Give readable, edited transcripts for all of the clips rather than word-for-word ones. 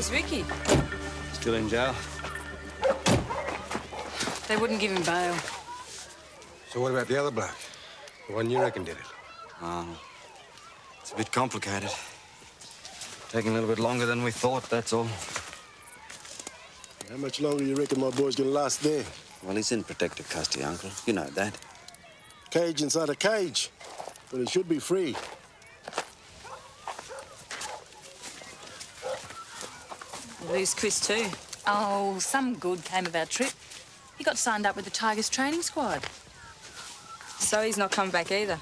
Where's Ricky? Still in jail. They wouldn't give him bail. So what about the other bloke? The one you reckon did it? It's a bit complicated. Taking a little bit longer than we thought, that's all. How much longer you reckon my boy's gonna last there? Well, he's in protective custody, Uncle. You know that. Cage inside a cage. But he should be free. Who's Chris too? Oh, some good came of our trip. He got signed up with the Tigers training squad. So he's not coming back either.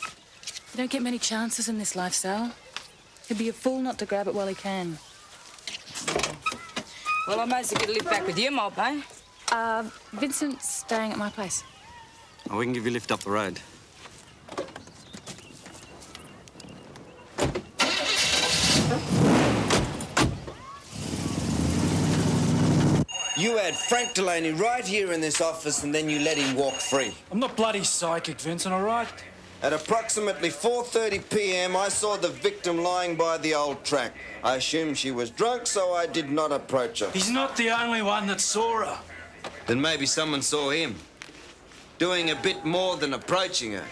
You don't get many chances in this life, Sal. He'd be a fool not to grab it while he can. Well, I might as well get a lift back with you, mob, eh? Vincent's staying at my place. Oh, we can give you a lift up the road. You had Frank Delaney right here in this office and then you let him walk free. I'm not bloody psychic, Vincent, all right? At approximately 4:30 p.m., I saw the victim lying by the old track. I assumed she was drunk, so I did not approach her. He's not the only one that saw her. Then maybe someone saw him, doing a bit more than approaching her.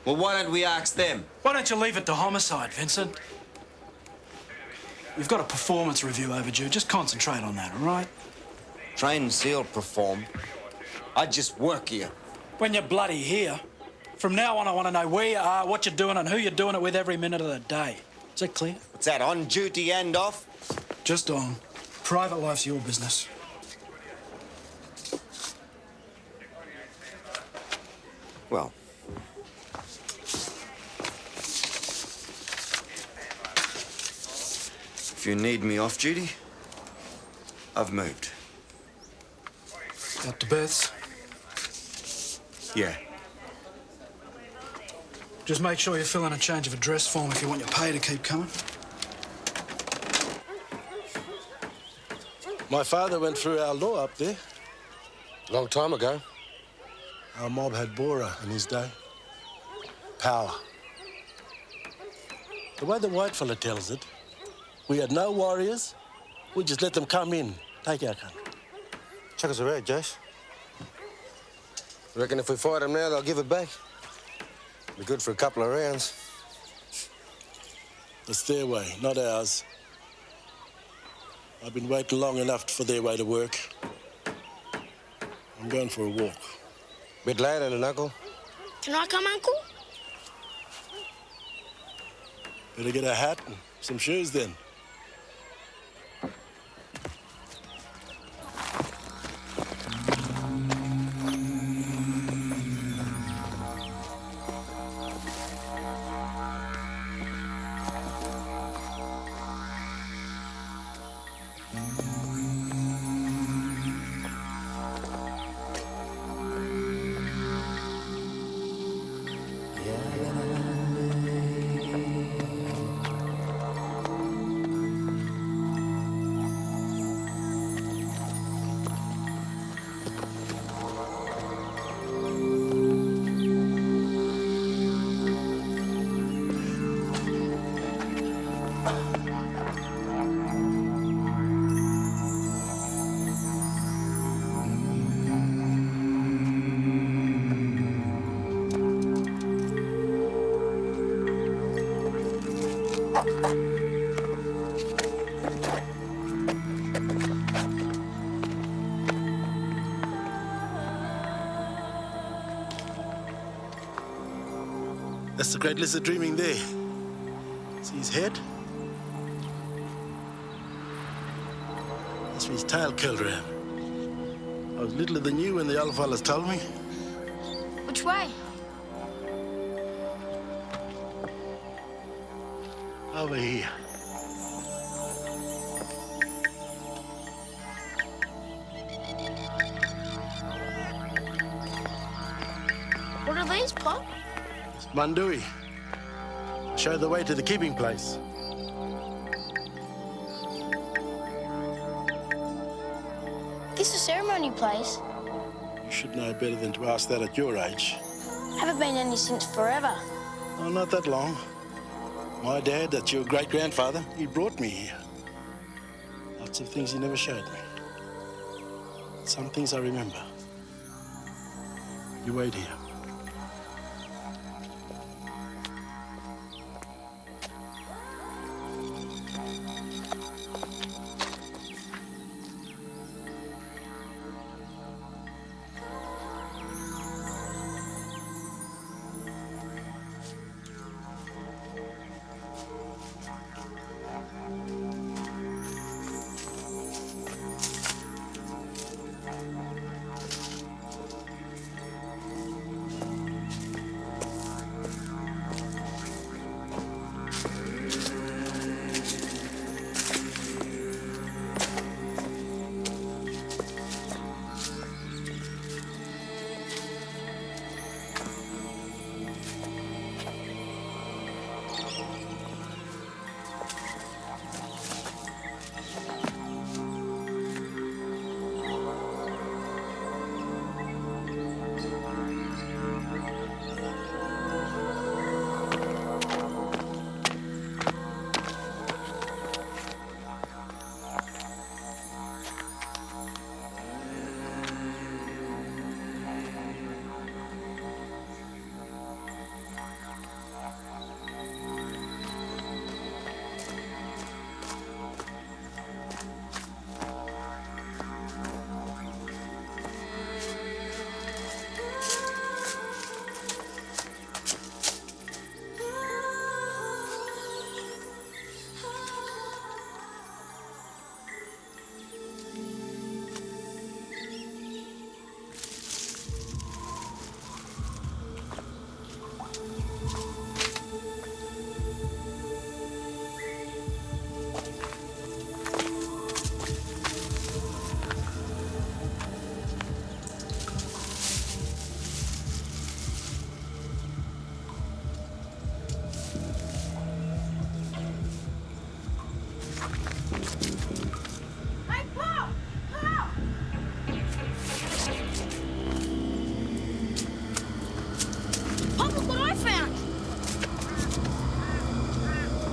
Well, why don't we ask them? Why don't you leave it to homicide, Vincent? You've got a performance review overdue. Just concentrate on that, all right? Train and SEAL perform. I just work here. When you're bloody here. From now on, I want to know where you are, what you're doing, and who you're doing it with every minute of the day. Is that clear? What's that, on duty and off? Just on. Private life's your business. Well. If you need me off duty, I've moved. Out to Beth's. Yeah. Just make sure you fill in a change of address form if you want your pay to keep coming. My father went through our law up there. Long time ago. Our mob had Bora in his day. Power. The way the white fella tells it, we had no warriors. We just let them come in, take our country. Chuck us around, Jace. Reckon if we fight them now, they'll give it back. Be good for a couple of rounds. It's their way, not ours. I've been waiting long enough for their way to work. I'm going for a walk. Bit late, ain't it, Uncle? Can I come, Uncle? Better get a hat and some shoes then. That's the great lizard dreaming there. See his head? That's where his tail curled around. I was littler than you when the old fellas told me. Which way? Over here. What are these, Pop? Mandui. Show the way to the keeping place. This is a ceremony place. You should know better than to ask that at your age. Haven't been any since forever. Oh, not that long. My dad, that's your great-grandfather, he brought me here. Lots of things he never showed me. Some things I remember. You wait here.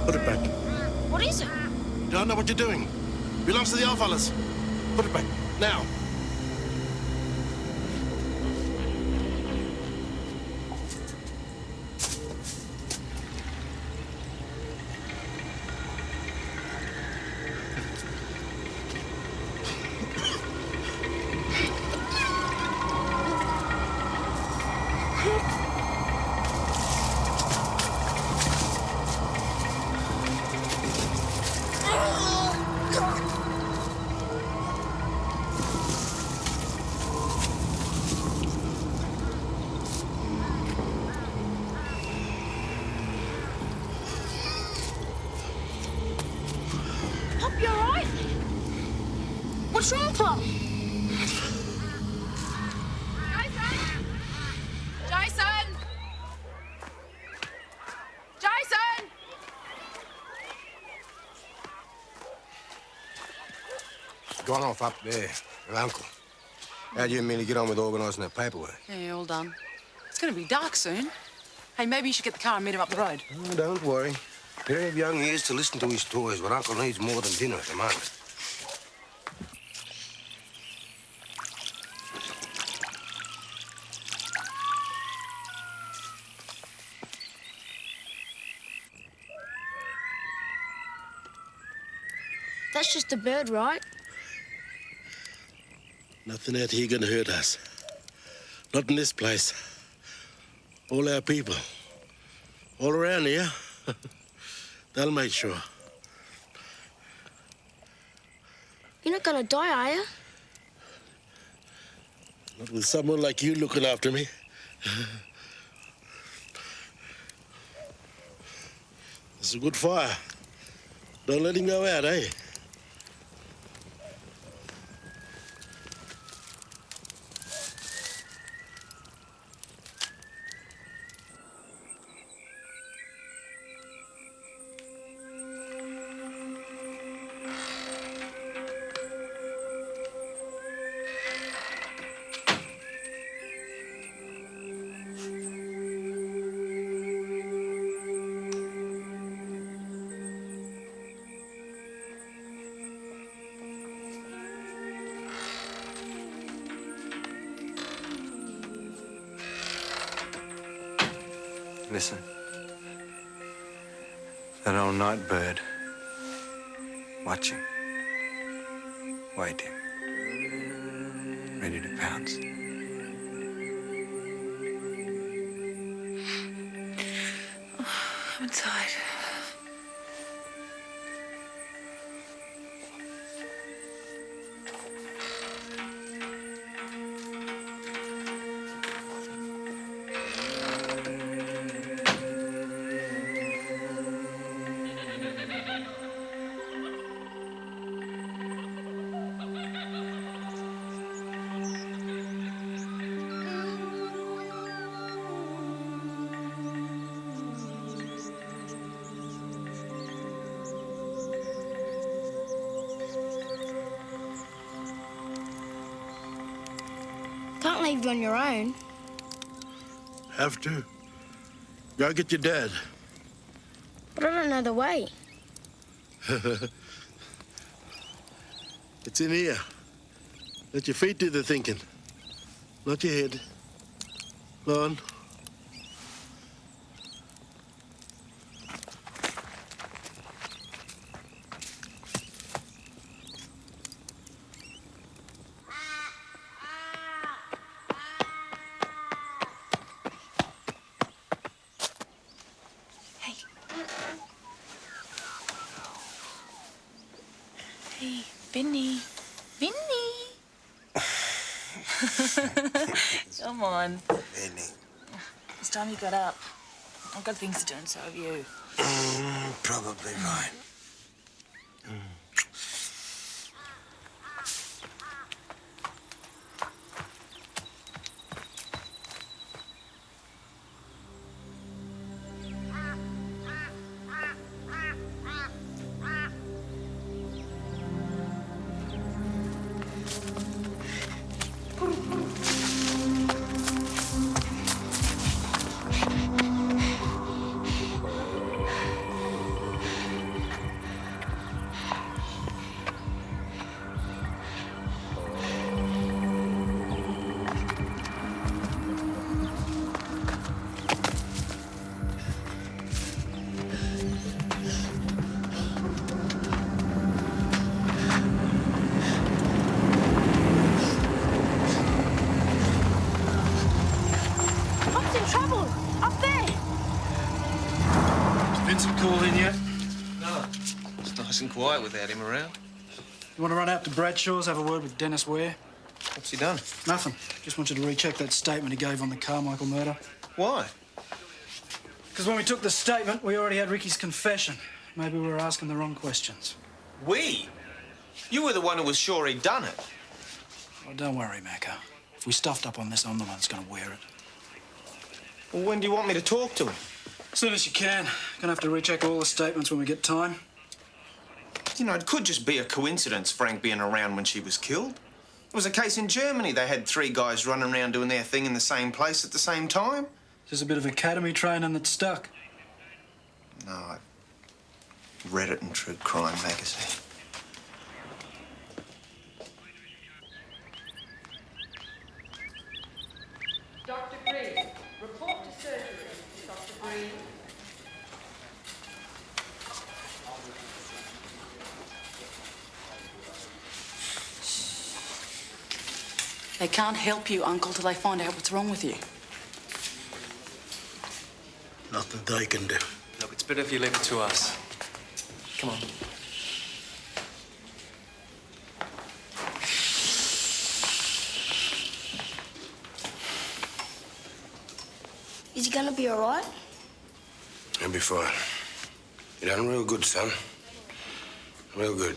Put it back. What is it? You don't know what you're doing. Belongs to the old fellas. Put it back. Now. Pop, you all right? What's wrong, Pop? Jason! Jason! Gone off up there, her uncle. How do you mean to get on with organising that paperwork? Yeah, all done. It's going to be dark soon. Hey, maybe you should get the car and meet him up the road. Oh, don't worry. Plenty of young ears to listen to his toys, but Uncle needs more than dinner at the moment. That's just a bird, right? Nothing out here gonna hurt us. Not in this place. All our people. All around here. They'll make sure. You're not gonna die, are you? Not with someone like you looking after me. It's a good fire. Don't let him go out, eh? Listen. That old night bird. Watching. Waiting. Ready to pounce. I'm tired. Can't leave you on your own. Have to. Go get your dad. But I don't know the way. It's in here. Let your feet do the thinking, not your head. Go on. Hey, Vinny. Vinny! Come on. Ernie. It's time you got up. I've got things to do, and so have you. Probably right. Pop's in trouble. Up there. Vincent called in yet? No. It's nice and quiet without him around. You want to run out to Bradshaw's, have a word with Dennis Ware? What's he done? Nothing. Just want you to recheck that statement he gave on the Carmichael murder. Why? Because when we took the statement, we already had Ricky's confession. Maybe we were asking the wrong questions. We? You were the one who was sure he'd done it. Oh, don't worry, Macca. If we stuffed up on this, I'm the one that's going to wear it. Well, when do you want me to talk to him? As soon as you can. Gonna have to recheck all the statements when we get time. You know, it could just be a coincidence, Frank being around when she was killed. There was a case in Germany. They had 3 guys running around doing their thing in the same place at the same time. There's a bit of academy training that stuck. No, I read it in True Crime magazine. Dr. Green, report to surgery. Dr. Green. They can't help you, Uncle, till they find out what's wrong with you. Nothing they can do. Look, it's better if you leave it to us. Come on. Is he gonna be all right? He'll be fine. You done real good, son. Real good.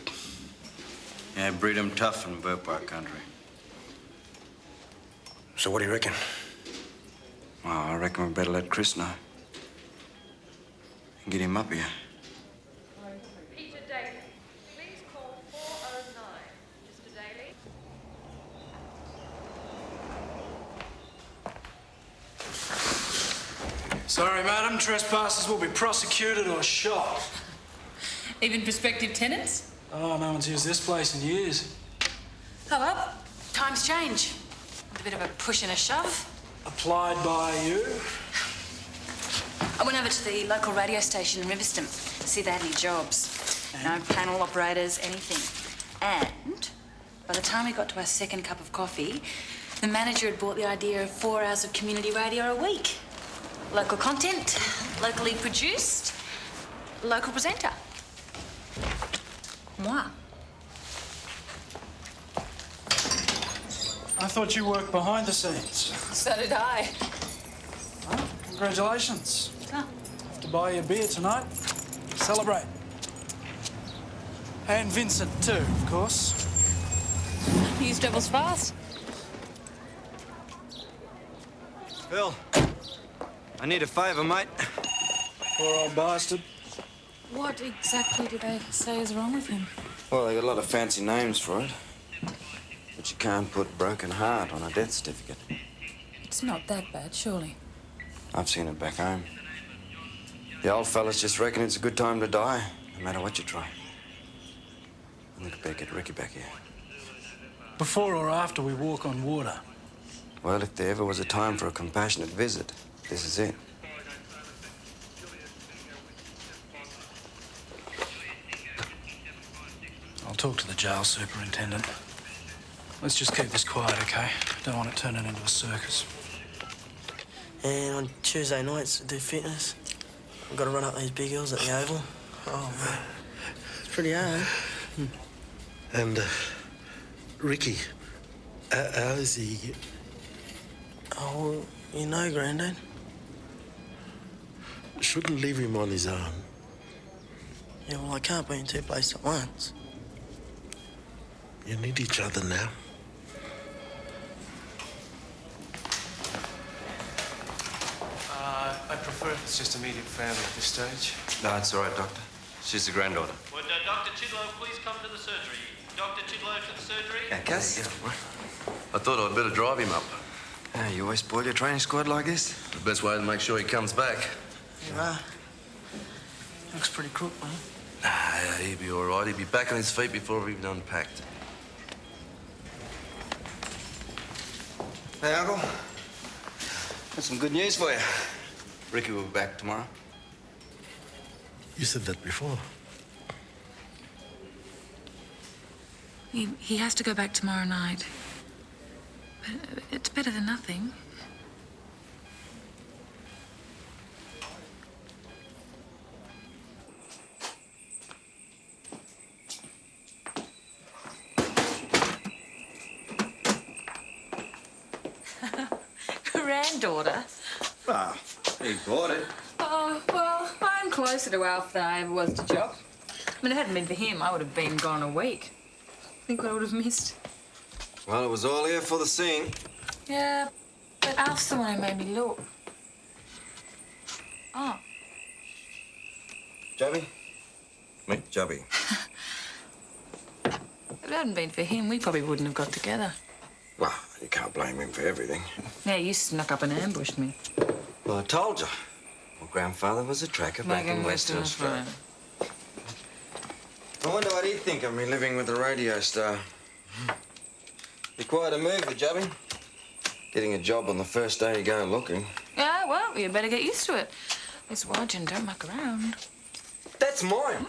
Yeah, breed 'em tough in Burpark country. So what do you reckon? Well, I reckon we better let Chris know. And get him up here. Peter Daly. Please call 409. Mr. Daly. Sorry, madam. Trespassers will be prosecuted or shot. Even prospective tenants? Oh, no one's used this place in years. Oh, well, times change. A bit of a push and a shove. Applied by you. I went over to the local radio station in Riverston to see if they had any jobs. No panel operators, anything. And by the time we got to our second cup of coffee, the manager had bought the idea of 4 hours of community radio a week. Local content, locally produced, local presenter. Moi. I thought you worked behind the scenes. So did I. Well, congratulations. Oh. Have to buy you a beer tonight. Celebrate. And Vincent too, of course. News travels fast. Phil, I need a favour, mate. Poor old bastard. What exactly do they say is wrong with him? Well, they got a lot of fancy names for it. But you can't put broken heart on a death certificate. It's not that bad, surely. I've seen it back home. The old fellas just reckon it's a good time to die, no matter what you try. I think I better get Ricky back here. Before or after we walk on water? Well, if there ever was a time for a compassionate visit, this is it. I'll talk to the jail superintendent. Let's just keep this quiet, okay? Don't want it turning into a circus. And on Tuesday nights, I do fitness. I've got to run up these big hills at the Oval. Oh, man. It's pretty hard. And, Ricky, how is he? Oh, you know, Grandad. Shouldn't leave him on his own. Yeah, well, I can't be in two places at once. You need each other now. I prefer if it's just immediate family at this stage. No, it's all right, Doctor. She's the granddaughter. Would Dr. Chidlow please come to the surgery? Dr. Chidlow to the surgery? Yeah, Cass. I thought I'd better drive him up. You always spoil your training squad like this? The best way to make sure he comes back. You are. Looks pretty crook, man. Nah, he'll be all right. He'll be back on his feet before we've even unpacked. Hey, Uncle. Got some good news for you. Ricky will be back tomorrow. You said that before. He has to go back tomorrow night. But it's better than nothing. Granddaughter? Ah, he bought it. Oh, well, I'm closer to Alf than I ever was to Jock. I mean, if it hadn't been for him, I would have been gone a week. Think what I would have missed. Well, it was all here for the seeing. Yeah, but Alf's the one who made me look. Oh. Jubby? Me, Jubby. If it hadn't been for him, we probably wouldn't have got together. Well, you can't blame him for everything. Yeah, you snuck up and ambushed me. Well, I told you. My grandfather was a tracker back in Western Australia. I wonder what he'd think of me living with a radio star. Be quite a move for Jubby. Getting a job on the first day you go looking. Yeah, well, you better get used to it. Miss Wadgen, don't muck around. That's mine.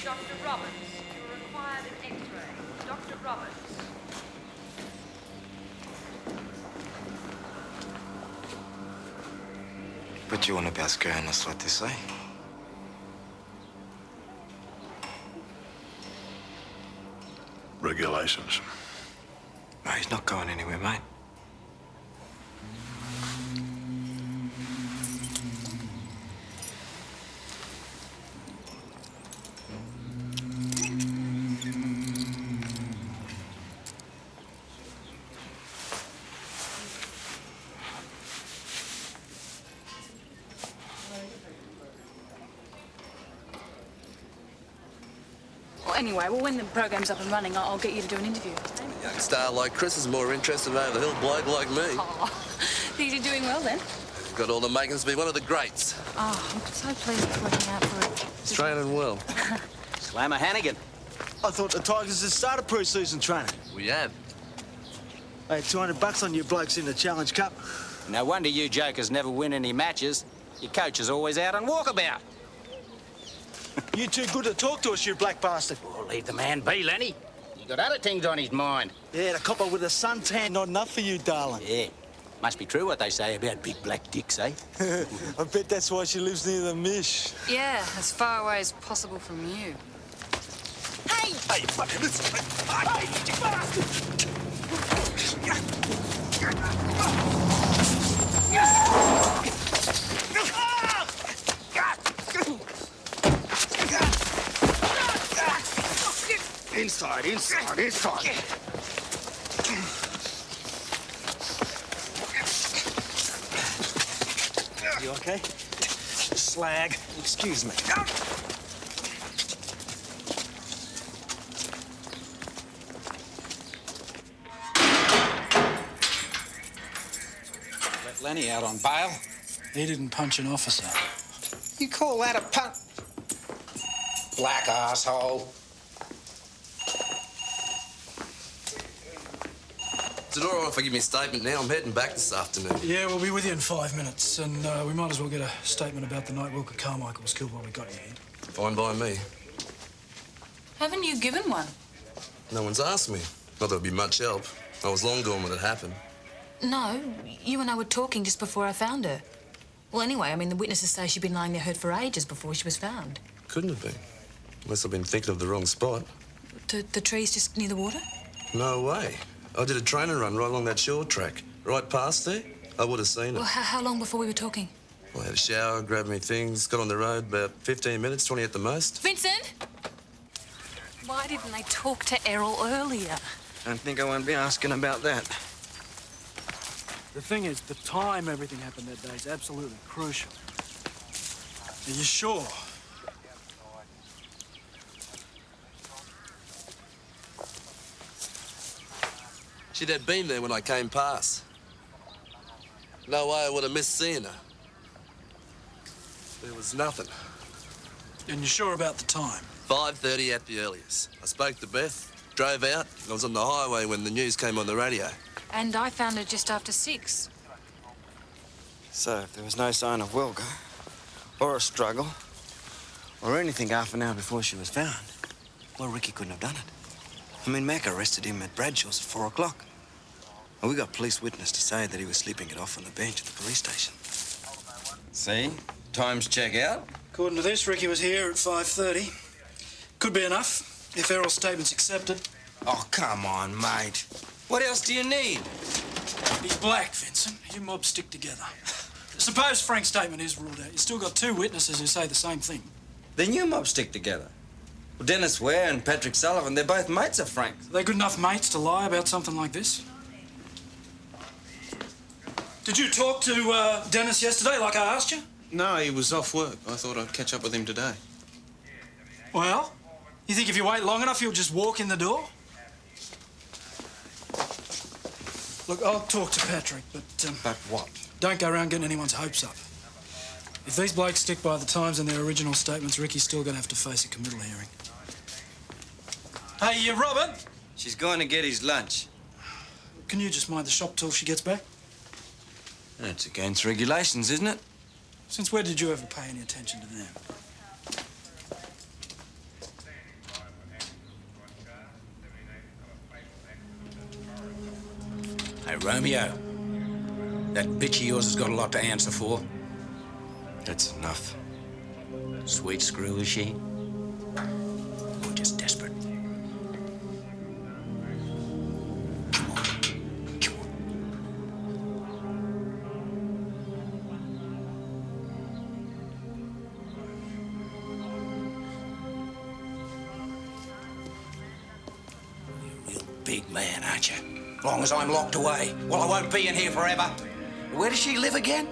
Dr. Roberts, you are required an X-ray. Dr. Roberts. What you want about scaring us like this, eh? Regulations. No, he's not going anywhere, mate. Well, anyway, when the program's up and running, I'll get you to do an interview. A young star like Chris is more interested in over the hill bloke like me. Oh, think you're doing well then? Got all the makings to be one of the greats. Oh, I'm so pleased it's working out for it. He's training well. Slammer Hannigan. I thought the Tigers had started pre-season training. We have. I had $200 on you blokes in the Challenge Cup. No wonder you jokers never win any matches. Your coach is always out on walkabout. You too good to talk to us, you black bastard. Oh, leave the man be, Lenny. He got other things on his mind. Yeah, the copper with a suntan, not enough for you, darling. Yeah. Must be true what they say about big black dicks, eh? I bet that's why she lives near the Mish. Yeah, as far away as possible from you. Hey! Hey, fucking listen! Hey, you bastard! Inside, inside, inside. You okay? Slag. Excuse me. Let Lenny out on bail. He didn't punch an officer. You call that a punt? Black asshole. Is it all right if I give me a statement now? I'm heading back this afternoon. Yeah, we'll be with you in 5 minutes, and we might as well get a statement about the night Wilkie Carmichael was killed while we got you here. Fine by me. Haven't you given one? No one's asked me. Not that it'd be much help. I was long gone when it happened. No, you and I were talking just before I found her. Well, anyway, I mean, the witnesses say she'd been lying there hurt for ages before she was found. Couldn't have been. Unless I've been thinking of the wrong spot. The trees just near the water? No way. I did a training run right along that shore track. Right past there, I would have seen it. Well, how long before we were talking? I had a shower, grabbed me things, got on the road about 15 minutes, 20 at the most. Vincent! Why didn't they talk to Errol earlier? I don't think I won't be asking about that. The thing is, the time everything happened that day is absolutely crucial. Are you sure? She'd had been there when I came past. No way I would have missed seeing her. There was nothing. And you're sure about the time? 5:30 at the earliest. I spoke to Beth, drove out, and I was on the highway when the news came on the radio. And I found her just after 6. So, if there was no sign of Wilco, or a struggle, or anything half an hour before she was found, well, Ricky couldn't have done it. I mean, Mac arrested him at Bradshaw's at 4 o'clock. And we got police witness to say that he was sleeping it off on the bench at the police station. See? Times check out. According to this, Ricky was here at 5:30. Could be enough, if Errol's statement's accepted. Oh, come on, mate. What else do you need? He's black, Vincent. You mobs stick together. Suppose Frank's statement is ruled out. You still got 2 witnesses who say the same thing. Then you mob stick together. Well, Dennis Ware and Patrick Sullivan, they're both mates of Frank's. Are they good enough mates to lie about something like this? Did you talk to Dennis yesterday, like I asked you? No, he was off work. I thought I'd catch up with him today. Well, you think if you wait long enough, he'll just walk in the door? Look, I'll talk to Patrick, but... But what? Don't go around getting anyone's hopes up. If these blokes stick by the times and their original statements, Ricky's still going to have to face a committal hearing. Hey, Robert? She's going to get his lunch. Can you just mind the shop till she gets back? That's against regulations, isn't it? Since where did you ever pay any attention to them? Romeo, that bitch of yours has got a lot to answer for. That's enough. Sweet screw, is she? Or just desperate? Big man, aren't you? As long as I'm locked away. Well, I won't be in here forever. Where does she live again?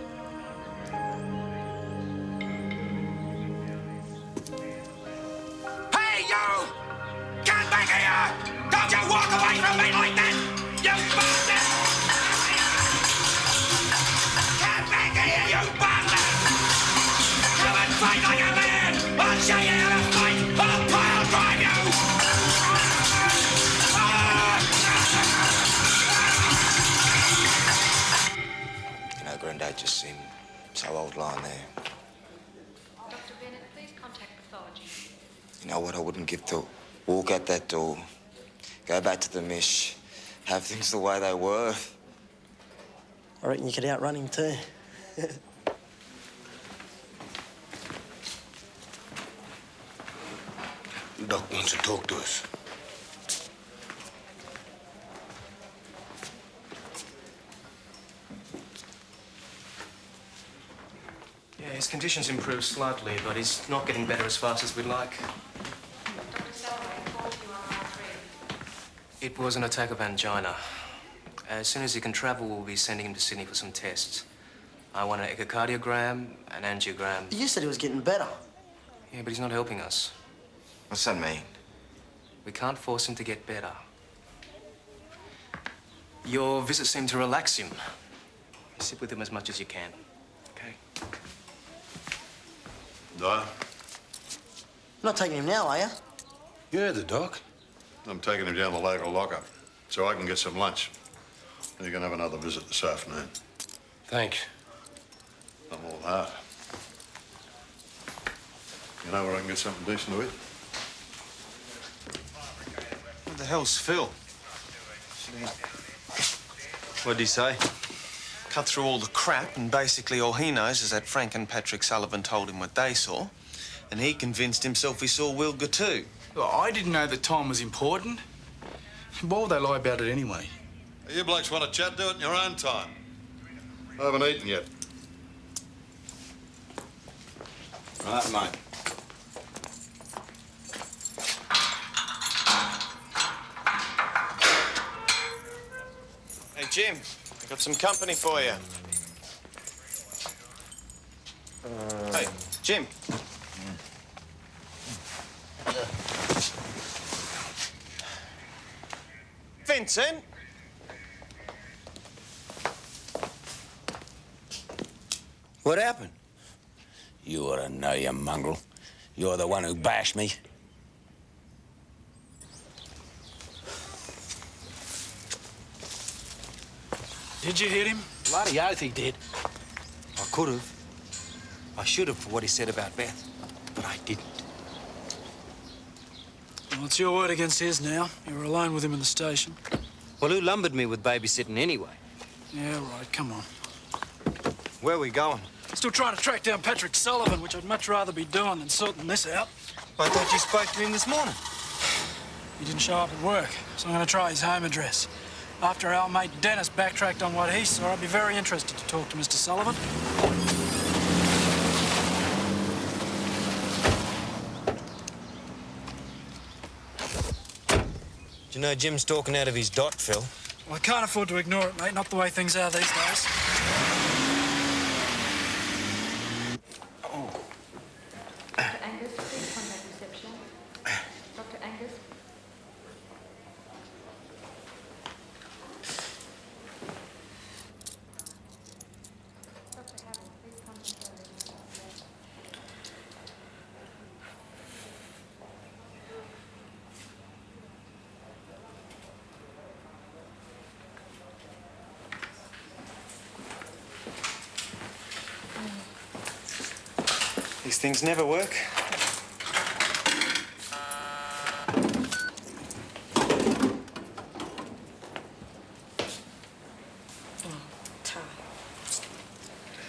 Hey, you! Come back here! Don't you walk away from me like that! You bastard! Come back here, you bastard! Come and fight like a man! I'll show you how to fight! I'll pile drive you! Granddad just seemed so old lying there. Dr. Bennett, please contact pathology. You know what I wouldn't give to walk out that door, go back to the mish, have things the way they were. I reckon you could outrun him too. Doc wants to talk to us. Yeah, his condition's improved slightly, but he's not getting better as fast as we'd like. Dr. Salway called you on line 3. It was an attack of angina. As soon as he can travel, we'll be sending him to Sydney for some tests. I want an echocardiogram, an angiogram. You said he was getting better. Yeah, but he's not helping us. What's that mean? We can't force him to get better. Your visit seemed to relax him. Sit with him as much as you can, okay? No, Not taking him now, are you? Yeah, the doc. I'm taking him down the local lockup so I can get some lunch. And you can have another visit this afternoon. Thanks. Not all that. You know where I can get something decent to eat? What the hell's Phil? What'd he say? Cut through all the crap, and basically all he knows is that Frank and Patrick Sullivan told him what they saw, and he convinced himself he saw Wilga too. Well, I didn't know that time was important. Why would they lie about it anyway? You blokes want to chat, do it in your own time. I haven't eaten yet. Right, mate. Hey, Jim, I got some company for you. Hey, Jim. Vincent. What happened? You ought to know, you mongrel. You're the one who bashed me. Did you hit him? Bloody oath he did. I could have. I should have for what he said about Beth, but I didn't. Well, it's your word against his now. You were alone with him in the station. Well, who lumbered me with babysitting anyway? Yeah, right, come on. Where are we going? Still trying to track down Patrick Sullivan, which I'd much rather be doing than sorting this out. I thought you spoke to him this morning. He didn't show up at work, so I'm going to try his home address. After our mate Dennis backtracked on what he saw, I'd be very interested to talk to Mr. Sullivan. Do you know Jim's talking out of his dot, Phil? Well, I can't afford to ignore it, mate. Not the way things are these days. Dr. Angus, please contact reception. Dr. Angus. Dr. Harold, please contact These things never work.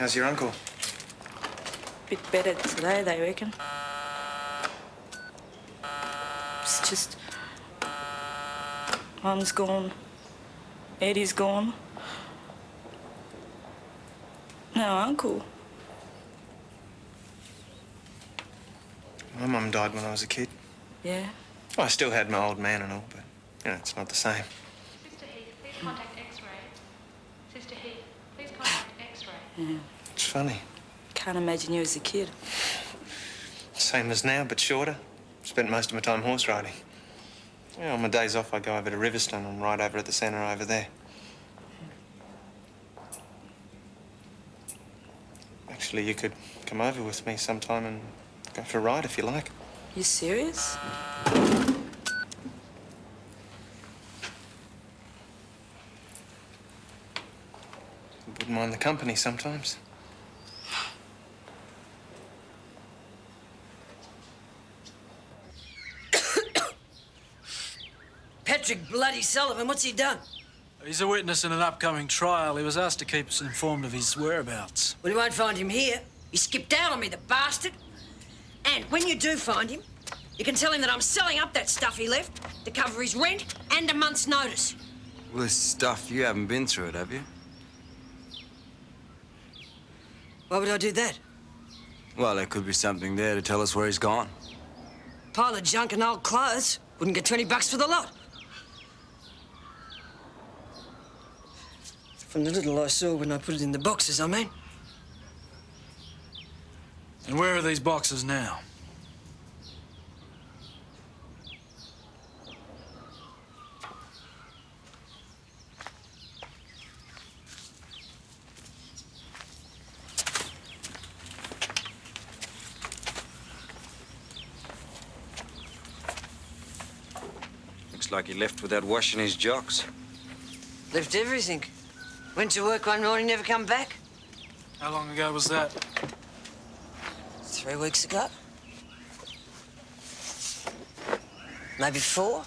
How's your uncle? Bit better today, they reckon. It's just... Mum's gone. Eddie's gone. No uncle. My mum died when I was a kid. Yeah? I still had my old man and all, but, you know, it's not the same. Sister Heath, please contact X-ray. Sister Heath, please contact X-ray. Yeah. It's funny. Can't imagine you as a kid. Same as now, but shorter. Spent most of my time horse riding. Yeah, on my days off, I go over to Riverstone and ride over at the centre over there. Actually, you could come over with me sometime and go for a ride if you like. You serious? Wouldn't mind the company sometimes. Patrick bloody Sullivan, what's he done? He's a witness in an upcoming trial. He was asked to keep us informed of his whereabouts. Well, you won't find him here. He skipped out on me, the bastard. And when you do find him, you can tell him that I'm selling up that stuff he left to cover his rent and a month's notice. Well, this stuff, you haven't been through it, have you? Why would I do that? Well, there could be something there to tell us where he's gone. Pile of junk and old clothes. Wouldn't get 20 bucks for the lot. From the little I saw when I put it in the boxes, I mean. And where are these boxes now? Looks like he left without washing his jocks. Left everything. Went to work one morning, never come back. How long ago was that? 3 weeks ago. Maybe 4.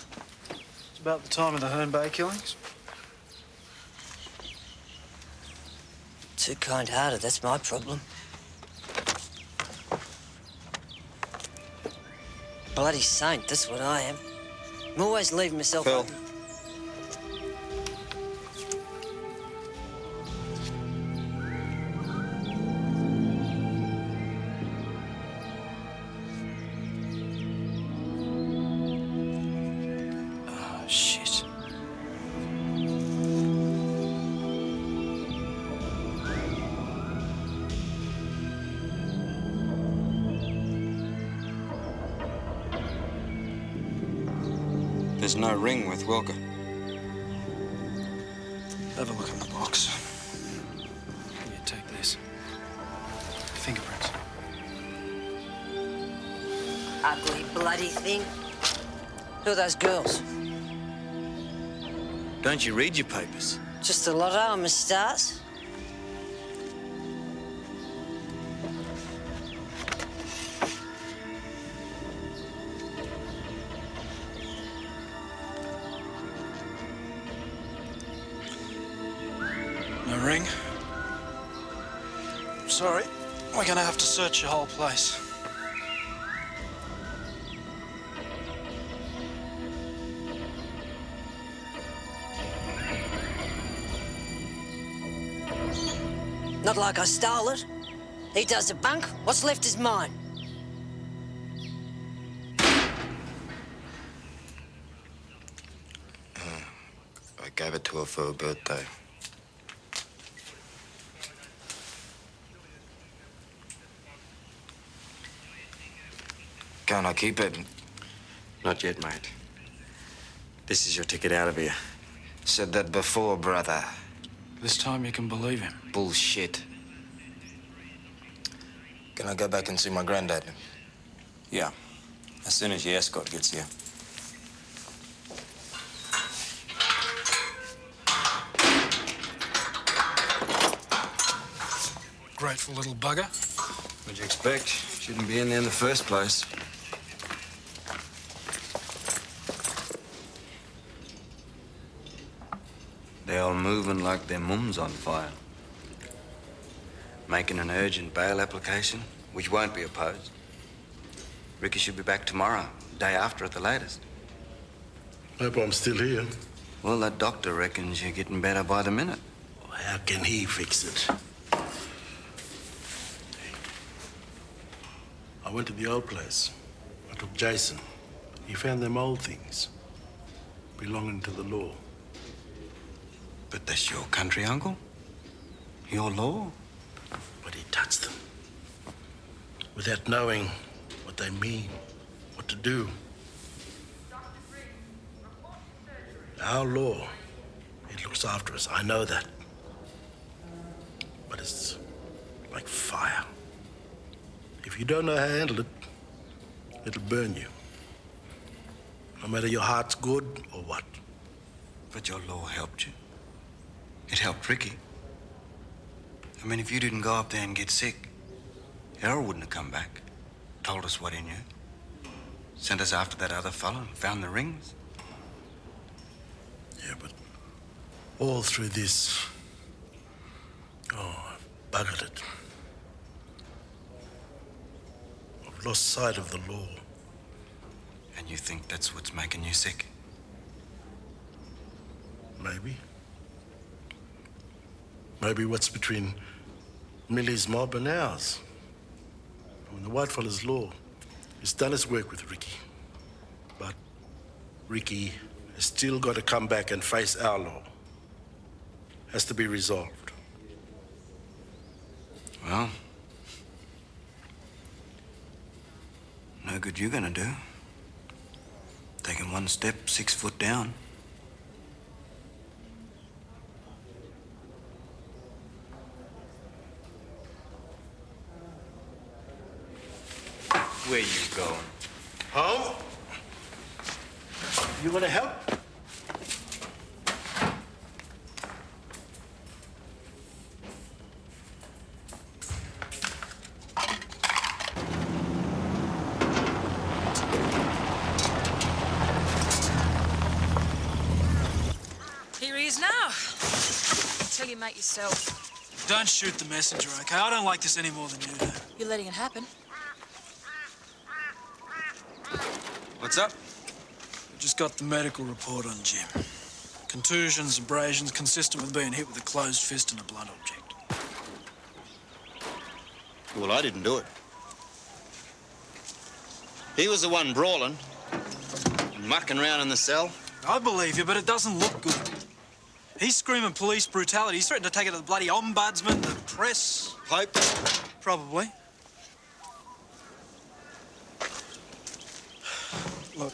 It's about the time of the Herne Bay killings. Too kind-hearted, that's my problem. Bloody saint, that's what I am. I'm always leaving myself Phil. open. Shit. There's no ring with Wilker. Have a look in the box. Here, take this. Fingerprints. Ugly bloody thing. Who are those girls? Don't you read your papers? Just a lotto and my stars? No ring. Sorry, we're gonna have to search your whole place. Not like I stole it. He does the bunk. What's left is mine. I gave it to her for her birthday. Can't I keep it? Not yet, mate. This is your ticket out of here. Said that before, brother. This time you can believe him. Bullshit. Can I go back and see my granddad? Yeah. As soon as your escort gets here. Grateful little bugger. What'd you expect? Shouldn't be in there in the first place. They're all moving like their mum's on fire. making an urgent bail application, which won't be opposed. Ricky should be back tomorrow, day after at the latest. Hope I'm still here. Well, that doctor reckons you're getting better by the minute. How can he fix it? I went to the old place. I took Jason. He found them old things belonging to the law. But that's your country, Uncle. Your law. But he touched them without knowing what they mean, what to do. Our law, it looks after us. I know that. But it's like fire. If you don't know how to handle it, it'll burn you. No matter your heart's good or what. But your law helped you. It helped Ricky. I mean, if you didn't go up there and get sick, Errol wouldn't have come back, told us what he knew, sent us after that other fellow and found the rings. Yeah, but all through this, I've buggered it. I've lost sight of the law. And you think that's what's making you sick? Maybe. Maybe what's between Millie's mob and ours. When the whitefellas' law has done its work with Ricky. But Ricky has still got to come back and face our law. Has to be resolved. Well, no good you're gonna do. Taking one step, 6 foot down. Where you going? Home? You want to help? Here he is now. Tell your mate yourself. Don't shoot the messenger, okay? I don't like this any more than you do. You're letting it happen. What's up? We just got the medical report on Jim. Contusions, abrasions, consistent with being hit with a closed fist and a blunt object. Well, I didn't do it. He was the one brawling, mucking around in the cell. I believe you, but it doesn't look good. He's screaming police brutality. He's threatened to take it to the bloody ombudsman, the press. Hope? Probably. Look,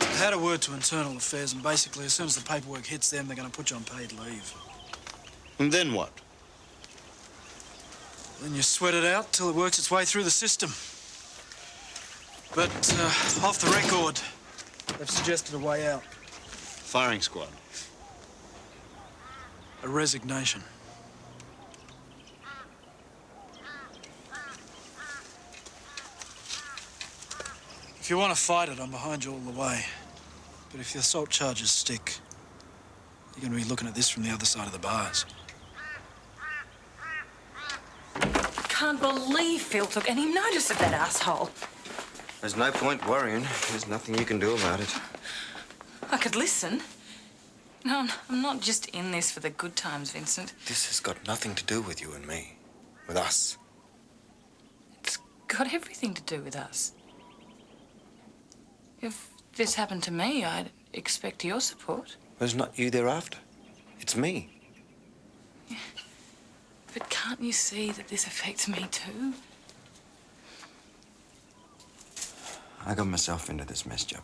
I had a word to Internal Affairs, and basically, as soon as the paperwork hits them, they're going to put you on paid leave. And then what? Then you sweat it out till it works its way through the system. But off the record, they've suggested a way out. Firing squad. A resignation. If you want to fight it, I'm behind you all the way. But if the assault charges stick, you're going to be looking at this from the other side of the bars. Can't believe Phil took any notice of that asshole. There's no point worrying. There's nothing you can do about it. I could listen. No, I'm not just in this for the good times, Vincent. This has got nothing to do with you and me. With us. It's got everything to do with us. If this happened to me, I'd expect your support. Well, it's not you they're after. It's me. Yeah. But can't you see that this affects me too? I got myself into this mess, Joey.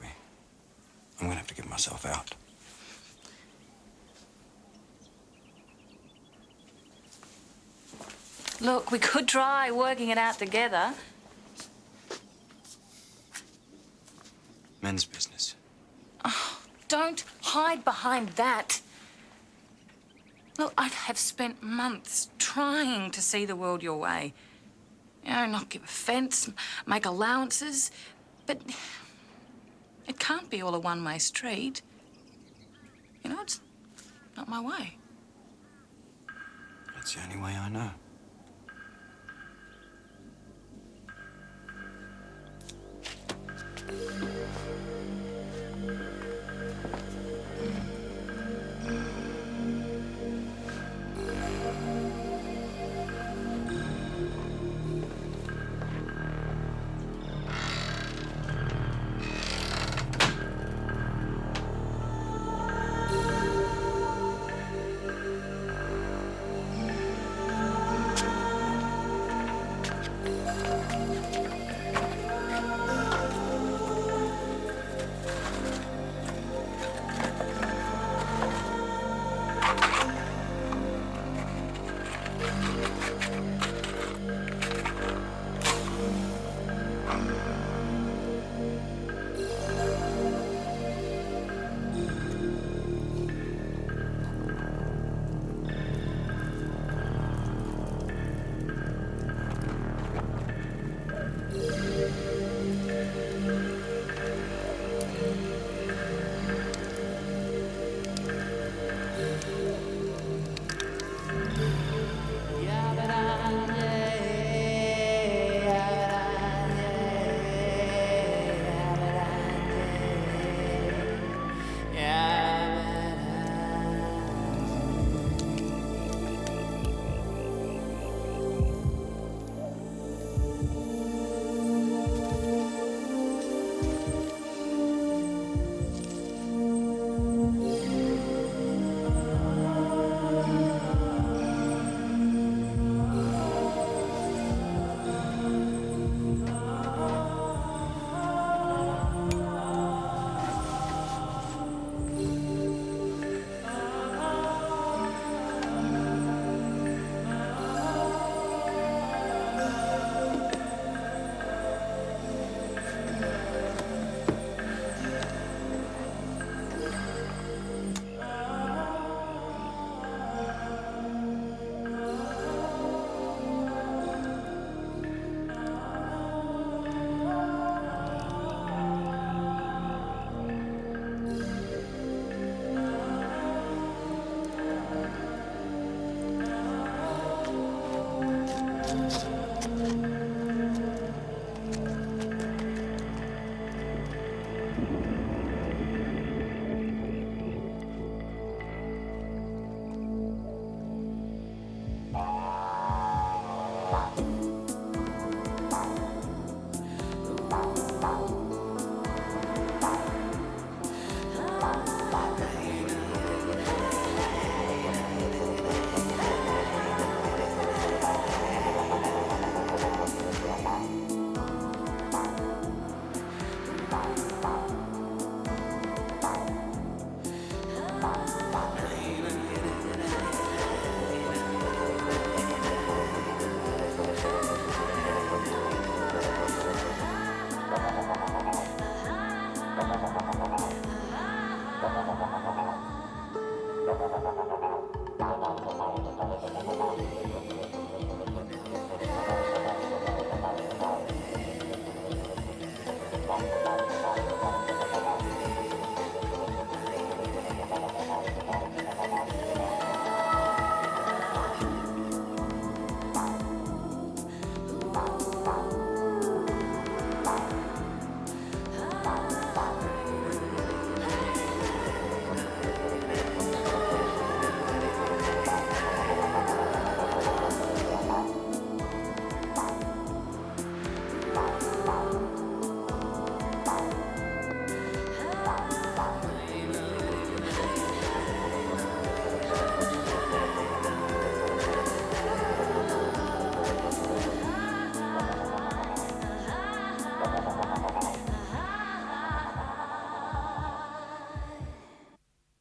I'm gonna have to get myself out. Look, we could try working it out together. Men's business. Oh, don't hide behind that. Look, I have spent months trying to see the world your way. You know, not give offence, make allowances, but it can't be all a one-way street. You know, it's not my way. That's the only way I know.